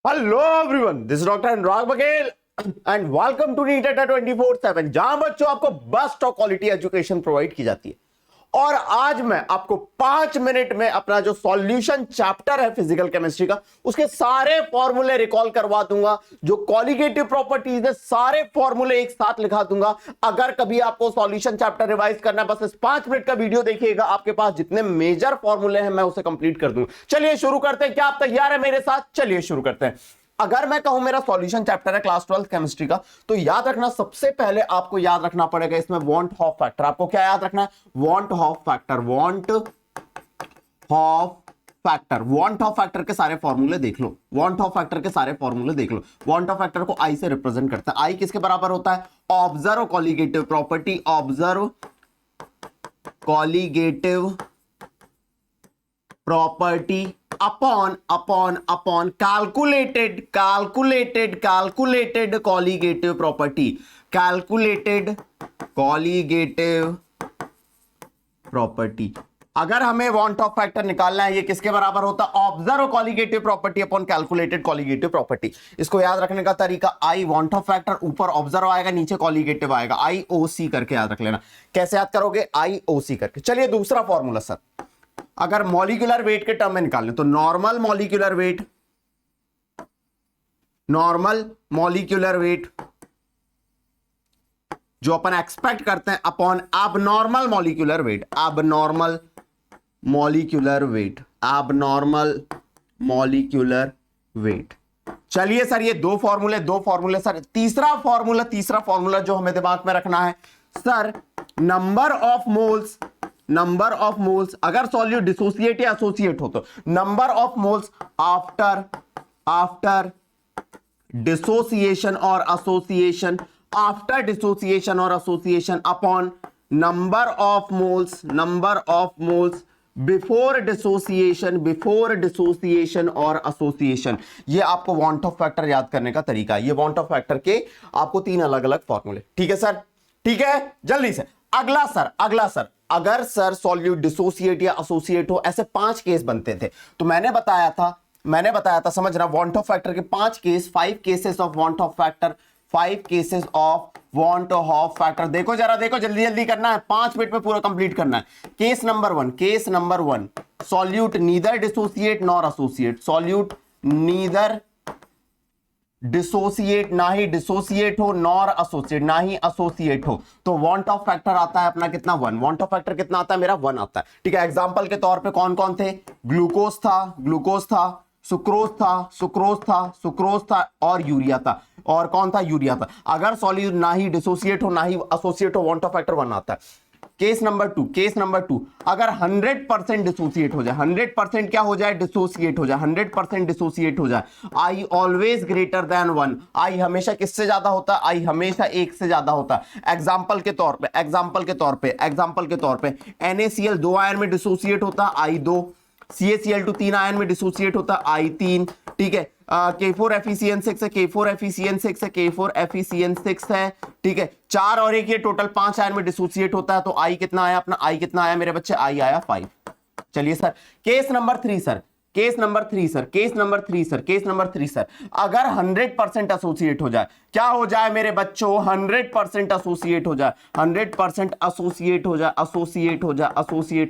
Hello everyone, this doctor Anurag Baghel and welcome to NEET Adda 24/7, जहां बच्चों आपको best of quality education provide की जाती है। और आज मैं आपको 5 मिनट में अपना जो सॉल्यूशन चैप्टर है फिजिकल केमिस्ट्री का, उसके सारे फॉर्मूले रिकॉल करवा दूंगा। जो कॉलिगेटिव प्रॉपर्टीज है, सारे फॉर्मूले एक साथ लिखा दूंगा। अगर कभी आपको सॉल्यूशन चैप्टर रिवाइज करना है, बस इस 5 मिनट का वीडियो देखिएगा, आपके पास जितने मेजर फॉर्मूले हैं मैं उसे कंप्लीट कर दूंगा। चलिए शुरू करते हैं। क्या आप तैयार है मेरे साथ? चलिए शुरू करते हैं। अगर मैं कहूं मेरा सॉल्यूशन चैप्टर है क्लास 12 केमिस्ट्री का, तो याद रखना, सबसे पहले आपको याद रखना पड़ेगा इसमें वांट हॉफ फैक्टर। आपको क्या याद रखना है? Want half factor. Want half factor. Want of factor के सारे फॉर्मूले देख लो। वांट ऑफ फैक्टर के सारे फॉर्मूले देख लो। वांट ऑफ फैक्टर को आई से रिप्रेजेंट करता है। आई किसके बराबर होता है? Observe colligative property. Observe colligative property upon calculated colligative property. Calculated colligative property. अगर हमें वांट ऑफ फैक्टर निकालना है, ये किसके बराबर होता है? Observe colligative property upon calculated colligative property. इसको याद रखने का तरीका, आई वांट ऑफ फैक्टर, ऊपर ऑब्जर्व आएगा, नीचे कॉलिगेटिव आएगा। आई ओ सी करके याद रख लेना। कैसे याद करोगे? आई ओ सी करके। चलिए दूसरा फॉर्मूला सर, अगर मॉलिक्यूलर वेट के टर्म में निकालें तो normal molecular weight, normal molecular weight जो अपन एक्सपेक्ट करते हैं upon abnormal molecular weight. Abnormal molecular weight. Abnormal molecular weight. चलिए सर, ये दो फॉर्मूले सर। तीसरा फॉर्मूला जो हमें दिमाग में रखना है सर, नंबर ऑफ मोल्स अगर सॉल्यूट डिसोसिएट या एसोसिएट हो तो number of moles after dissociation और association upon number of moles before dissociation और एसोसिएशन। ये आपको वांट ऑफ फैक्टर याद करने का तरीका है। ये वांट ऑफ फैक्टर के आपको 3 अलग अलग फॉर्मूले। ठीक है सर? ठीक है, जल्दी से अगला सर, अगर सर सॉल्यूट डिसोसिएट या एसोसिएट हो, ऐसे 5 केस बनते थे। तो मैंने बताया था, समझ रहा, वांट ऑफ फैक्टर के 5 case, 5 cases of want of factor, 5 cases of want of factor. देखो जरा, देखो, जल्दी जल्दी करना है, 5 मिनट में पूरा कंप्लीट करना है। Case number one, solute neither dissociate nor associate. Solute neither dissociate, ना ही डिसोसिएट हो, नॉर एसोसिएट, ना ही एसोसिएट हो, तो वांट ऑफ फैक्टर आता है अपना कितना? 1। वांट ऑफ फैक्टर कितना आता है मेरा? 1 आता है। ठीक है, एग्जांपल के तौर पे कौन कौन थे? ग्लूकोज था, सुक्रोज था और यूरिया था। और कौन था? यूरिया था। अगर सॉल्यूट ना ही डिसोसिएट हो ना ही एसोसिएट हो, वांट ऑफ फैक्टर 1 आता है। केस नंबर टू, अगर 100% डिसोसिएट हो जाए, 100% क्या हो जाए? डिसोसिएट हो जाए, 100% डिसोसिएट हो जाए। I always greater than 1। आई हमेशा किससे ज्यादा होता है? आई हमेशा 1 से ज्यादा होता है। एग्जांपल के तौर पे NaCl 2 आयन में डिसोसिएट होता है, आई 2। CaCl2 3 आयन में डिसोसिएट होता है, आई 3। ठीक है, K4FeCN6 है, K4FeCN6 है। ठीक है, 4 और 1 ये टोटल 5 आयन में डिसोसिएट होता है। तो आई कितना आया अपना? आई कितना आया मेरे बच्चे? आई आया 5। चलिए sir, case number three sir, अगर 100% एसोसिएट हो जाए, क्या हो जाए मेरे बच्चों? 100% एसोसिएट हो जाए, 100% एसोसिएट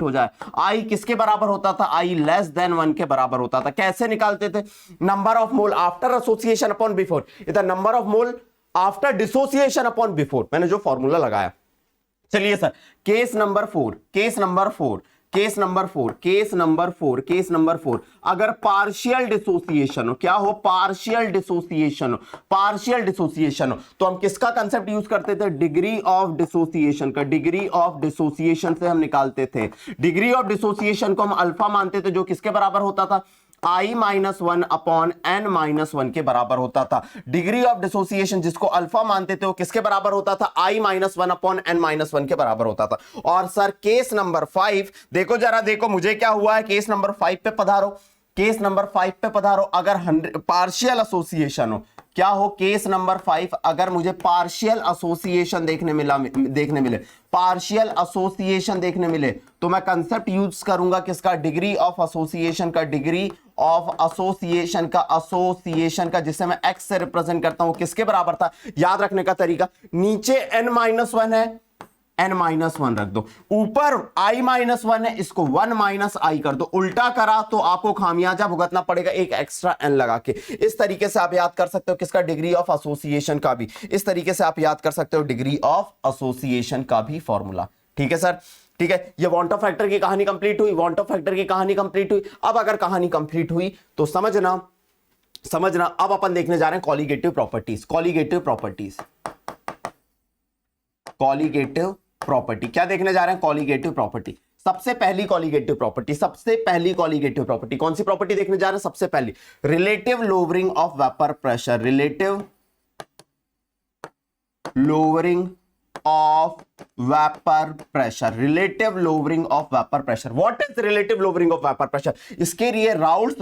हो जाए। आई किसके बराबर होता था? आई लेस देन 1 के बराबर होता था। कैसे निकालते थे? Number of mole after association upon before, इधर number of mole after dissociation upon before, मैंने जो फॉर्मूला लगाया। चलिए सर, केस नंबर फोर, अगर पार्शियल डिसोसिएशन हो, क्या हो? पार्शियल डिसोसिएशन हो, तो हम किसका कंसेप्ट यूज करते थे? डिग्री ऑफ डिसोसिएशन का। डिग्री ऑफ डिसोसिएशन से हम निकालते थे। डिग्री ऑफ डिसोसिएशन को हम अल्फा मानते थे, जो किसके बराबर होता था? I-1 अपॉन N-1 के बराबर होता था। डिग्री ऑफ डिसोसिएशन जिसको अल्फा मानते थे, वो किसके बराबर होता था? I-1 अपॉन N-1 के बराबर होता था। और सर केस नंबर 5 देखो जरा, देखो मुझे क्या हुआ है। केस नंबर 5 पे पधारो। अगर पार्शियल एसोसिएशन हो, क्या हो, केस नंबर 5, अगर मुझे पार्शियल एसोसिएशन देखने मिले, पार्शियल एसोसिएशन देखने मिले, तो मैं कंसेप्ट यूज करूंगा किसका, डिग्री ऑफ एसोसिएशन का, डिग्री ऑफ एसोसिएशन का जिसे मैं एक्स से रिप्रेजेंट करता हूं, किसके बराबर था, याद रखने का तरीका, नीचे n-1 है, n-1 रख दो, ऊपर i-1 है, इसको 1 - i कर दो, उल्टा करा तो आपको खामियाजा भुगतना पड़ेगा एक एक्स्ट्रा n लगा के। इस तरीके से आप याद कर सकते हो किसका, डिग्री ऑफ एसोसिएशन का भी, इस तरीके से आप याद कर सकते हो डिग्री ऑफ एसोसिएशन का भी फॉर्मूला। ठीक है सर, ठीक है, ये वांट ऑफ फैक्टर की कहानी कंप्लीट हुई, वांट ऑफ फैक्टर की कहानी कंप्लीट हुई। अब अगर कहानी कंप्लीट हुई तो समझना, अब अपन देखने जा रहे हैं कॉलीगेटिव प्रॉपर्टीज। कॉलीगेटिव प्रॉपर्टी क्या देखने जा रहे हैं, कॉलीगेटिव प्रॉपर्टी। सबसे पहली कॉलीगेटिव प्रॉपर्टी कौन सी प्रॉपर्टी देखने जा रहे हैं, सबसे पहली relative lowering of vapour pressure, relative lowering of vapour pressure, relative lowering of vapour pressure. What is relative lowering of vapour pressure, इसके लिए राउल्ट्स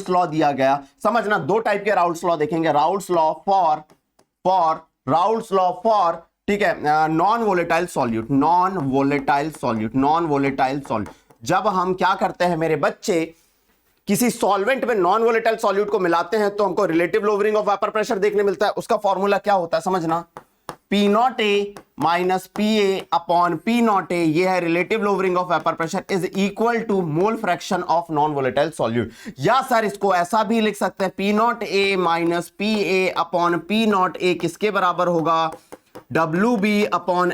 लॉ दिया गया, समझना, दो टाइप के राउल्ट्स लॉ देखेंगे, राउल्ट्स लॉ फॉर ठीक है, नॉन वोलेटाइल सॉल्यूट। जब हम क्या करते हैं मेरे बच्चे, किसी सॉल्वेंट में नॉन वोलेटाइल सॉल्यूट को मिलाते हैं तो हमको relative lowering of vapour pressure देखने मिलता है। उसका फॉर्मूला क्या होता है समझना, P0A minus PA upon P0A, ये है relative lowering of vapour pressure, is equal to mole fraction of non volatile solute. या सर इसको ऐसा भी लिख सकते हैं, P0A minus PA upon P0A किसके बराबर होगा, WB upon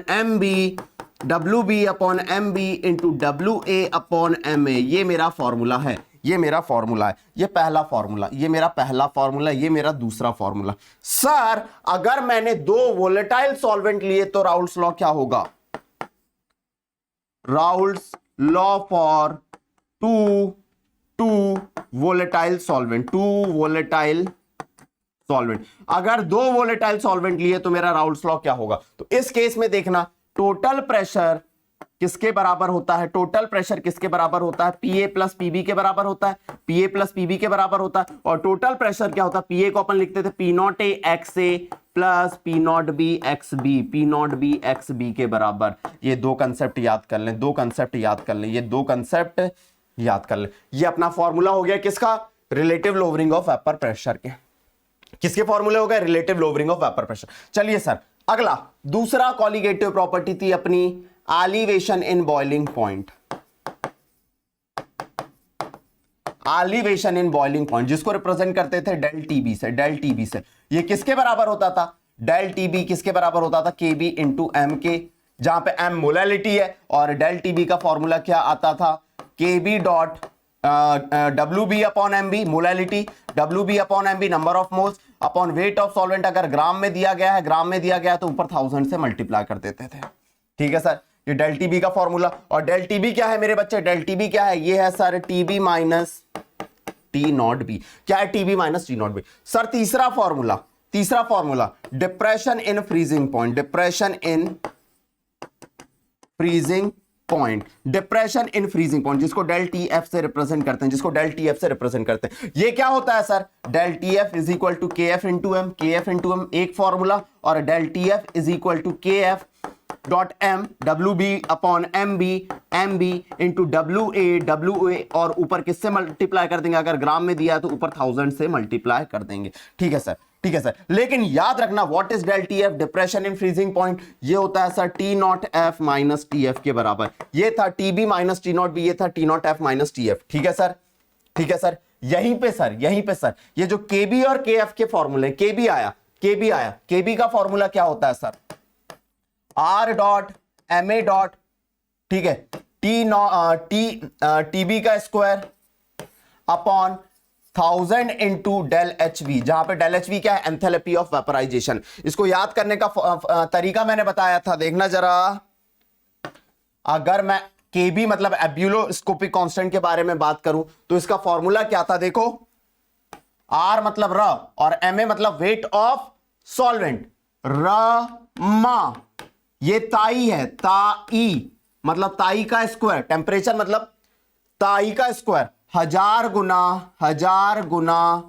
MB into WA upon MA। ये मेरा फॉर्मूला है, ये मेरा पहला फॉर्मूला, ये मेरा दूसरा फॉर्मूला। सर अगर मैंने दो वोलेटाइल सॉल्वेंट लिए तो राउल्ट्स लॉ क्या होगा, Raoult's law for two volatile solvent, अगर दो वोलेटाइल सॉल्वेंट लिए तो मेरा राउल्ट्स लॉ क्या होगा। तो इस केस में देखना, टोटल प्रेशर किसके बराबर होता है, PA प्लस PB के बराबर होता है, और टोटल प्रेशर क्या होता है, PA को अपन लिखते थे P0A XA plus P0B XB के बराबर। ये दो कंसेप्ट याद कर लें, ये अपना फॉर्मूला हो गया किसका, relative lowering of vapour pressure के। किसके फॉर्मूले हो गए, relative lowering of vapour pressure. चलिए सर अगला, दूसरा कॉलीगेटिव प्रॉपर्टी थी अपनी एलिवेशन इन बॉइलिंग पॉइंट, जिसको रिप्रेजेंट करते थे डेल टीबी से। ये किसके बराबर होता था, डेल टीबी किसके बराबर होता था, KB इंटू एम के, जहां पे m मोलैलिटी है, और डेल टीबी का फॉर्मूला क्या आता था, KB dot WB upon MB, molality, WB upon MB number of moles upon weight of solvent. अगर ग्राम में दिया गया है तो ऊपर 1000 से मल्टीप्लाई कर देते थे। ठीक है सर, ये डेल टीबी का फॉर्मूला। और डेल टीबी क्या है मेरे बच्चे, डेल टीबी क्या है, ये है सर TB माइनस T0B। क्या है TB माइनस T0B। सर तीसरा formula depression in freezing point, जिसको डेल TF से रिप्रेजेंट करते हैं, ये क्या होता है sir, del TF is equal to KF into M, एक फॉर्मूला, और del TF is equal to KF dot M WB upon MB into WA, और ऊपर किससे मल्टीप्लाई कर देंगे, अगर ग्राम में दिया है तो ऊपर 1000 से मल्टीप्लाई कर देंगे। ठीक है सर, लेकिन याद रखना what is del TF, depression in freezing point, ये होता है सर T0F माइनस TF के बराबर। ये था TB माइनस T0B, ये था T0F माइनस TF। ठीक है सर, यहीं पे सर ये जो KB और KF के फॉर्मूले, KB आया, KB का फॉर्मूला क्या होता है sir, R dot MA dot, ठीक है, TB का square upon 1000 into del HV, जहां पे डेल HV क्या है, एंथैल्पी ऑफ वेपराइजेशन। इसको याद करने का तरीका मैंने बताया था, देखना जरा। अगर मैं KB मतलब एब्यूलोस्कोपिक कांस्टेंट के बारे में बात करूं तो इसका फॉर्मूला क्या था, देखो, R मतलब र और MA मतलब वेट ऑफ सॉल्वेंट, मा, ये ताई है, ताई मतलब ताई का स्क्वायर, टेम्परेचर मतलब ताई का स्क्वायर, 1000 गुना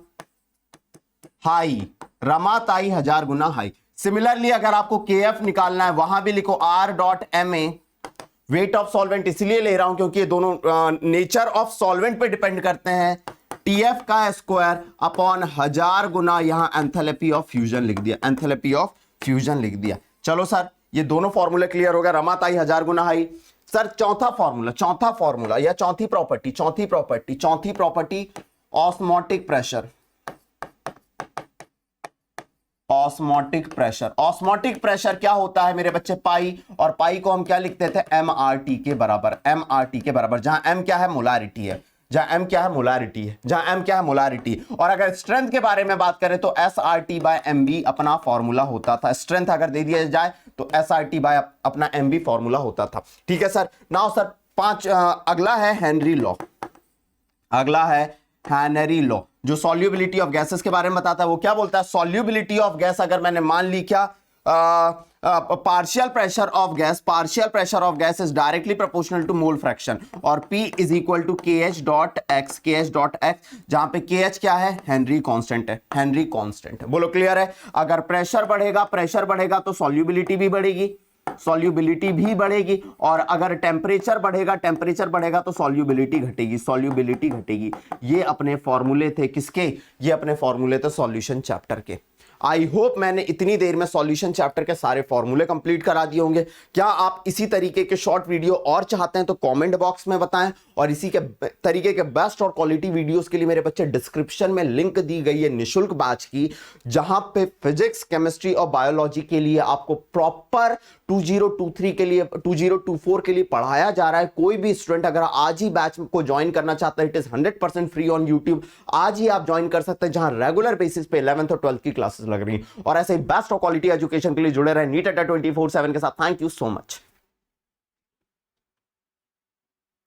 हाई, रमाताई 1000 गुना हाई। सिमिलरली अगर आपको KF निकालना है वहां भी लिखो R.Ma, वेट ऑफ सॉल्वेंट इसलिए ले रहा हूं क्योंकि ये दोनों नेचर ऑफ सॉल्वेंट पे डिपेंड करते हैं। TF का स्क्वायर अपॉन 1000 गुना, यहां एंथैल्पी ऑफ फ्यूजन लिख दिया, एंथैल्पी ऑफ फ्यूजन लिख दिया। चलो सर ये दोनों फॉर्मूले क्लियर हो गए, रमाताई 1000 गुना हाई। सर चौथा फॉर्मूला या चौथी property osmotic pressure. Osmotic pressure क्या होता है मेरे बच्चे? पाई, और पाई को हम क्या लिखते थे? MRT के बराबर, जहां M क्या है? मोलारिटी है, और अगर स्ट्रेंथ के बारे में बात करें तो SRT/MB अपना फॉर्मूला होता था। स्ट्रेंथ अगर दे दिया जाए तो SRT/ अपना MB फॉर्मूला होता था। ठीक है सर। नाउ सर अगला है हेनरी लॉ, जो सॉल्युबिलिटी ऑफ गैसेस के बारे में बताता है। वो क्या बोलता है? सॉल्युबिलिटी ऑफ गैस अगर मैंने मान ली क्या, partial pressure of gas is directly proportional to mole fraction, और P is equal to KH.X, जहां पे KH क्या है? हेनरी कांस्टेंट है। बोलो क्लियर है? अगर प्रेशर बढ़ेगा तो सॉल्युबिलिटी भी बढ़ेगी, और अगर टेम्परेचर बढ़ेगा तो सॉल्युबिलिटी घटेगी। ये अपने फॉर्मूले थे किसके? ये अपने फॉर्मूले थे सॉल्यूशन चैप्टर के। आई होप मैंने इतनी देर में सॉल्यूशन चैप्टर के सारे फॉर्मूले कंप्लीट करा दिए होंगे। क्या आप इसी तरीके के शॉर्ट वीडियो और चाहते हैं तो कमेंट बॉक्स में बताएं, और इसी के तरीके के बेस्ट और क्वालिटी वीडियोस के लिए मेरे बच्चे डिस्क्रिप्शन में लिंक दी गई है निशुल्क बैच की, जहां पे फिजिक्स, केमिस्ट्री और बायोलॉजी के लिए आपको प्रॉपर 2023 के लिए 2024 के लिए पढ़ाया जा रहा है। कोई भी स्टूडेंट अगर आज ही बैच को ज्वाइन करना चाहता है, it is 100% free on YouTube. आज ही आप ज्वाइन कर सकते हैं, जहां रेगुलर बेसिस पे 11th और 12th की क्लासेस लग रही हैं। और ऐसे ही बेस्ट और क्वालिटी एजुकेशन के लिए जुड़े रहे नीट अड्डा 24/7 के साथ। Thank you so much.